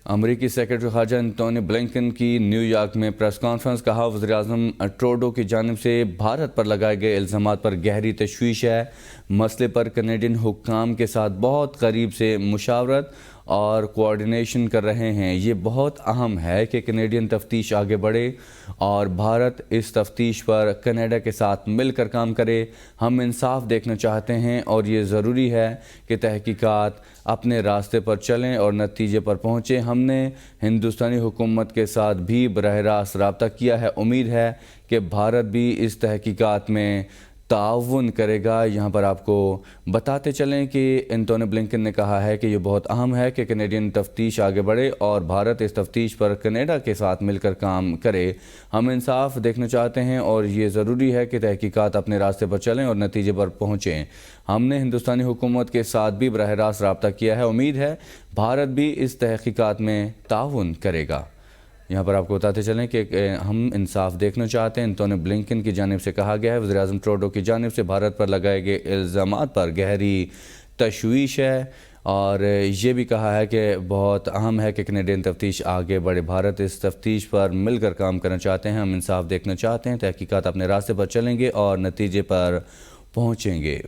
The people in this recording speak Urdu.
امریکی سیکرٹری خارجہ انتونی بلنکن کی نیو یارک میں پریس کانفرنس، کہا وزیر اعظم ٹروڈو کی جانب سے بھارت پر لگائے گئے الزامات پر گہری تشویش ہے۔ مسئلے پر کینیڈین حکام کے ساتھ بہت قریب سے مشاورت اور کوارڈینیشن کر رہے ہیں۔ یہ بہت اہم ہے کہ کینیڈین تفتیش آگے بڑھے اور بھارت اس تفتیش پر کینیڈا کے ساتھ مل کر کام کرے۔ ہم انصاف دیکھنا چاہتے ہیں اور یہ ضروری ہے کہ تحقیقات اپنے راستے پر چلیں اور نتیجے پر پہنچیں۔ ہم نے ہندوستانی حکومت کے ساتھ بھی براہ راست رابطہ کیا ہے۔ امید ہے کہ بھارت بھی اس تحقیقات میں تعاون کرے گا۔ یہاں پر آپ کو بتاتے چلیں کہ انتونی بلنکن نے کہا ہے کہ یہ بہت اہم ہے کہ کینیڈین تفتیش آگے بڑھے اور بھارت اس تفتیش پر کینیڈا کے ساتھ مل کر کام کرے۔ ہم انصاف دیکھنا چاہتے ہیں اور یہ ضروری ہے کہ تحقیقات اپنے راستے پر چلیں اور نتیجے پر پہنچیں۔ ہم نے ہندوستانی حکومت کے ساتھ بھی براہ راست رابطہ کیا ہے۔ امید ہے بھارت بھی اس تحقیقات میں تعاون کرے گا۔ یہاں پر آپ کو بتاتے چلیں کہ ہم انصاف دیکھنا چاہتے ہیں، انتونی بلنکن کی جانب سے کہا گیا ہے۔ وزیر اعظم ٹروڈو کی جانب سے بھارت پر لگائے گئے الزامات پر گہری تشویش ہے اور یہ بھی کہا ہے کہ بہت اہم ہے کہ کینیڈین تفتیش آگے بڑھے۔ بھارت اس تفتیش پر مل کر کام کرنا چاہتے ہیں، ہم انصاف دیکھنا چاہتے ہیں، تحقیقات اپنے راستے پر چلیں گے اور نتیجے پر پہنچیں گے۔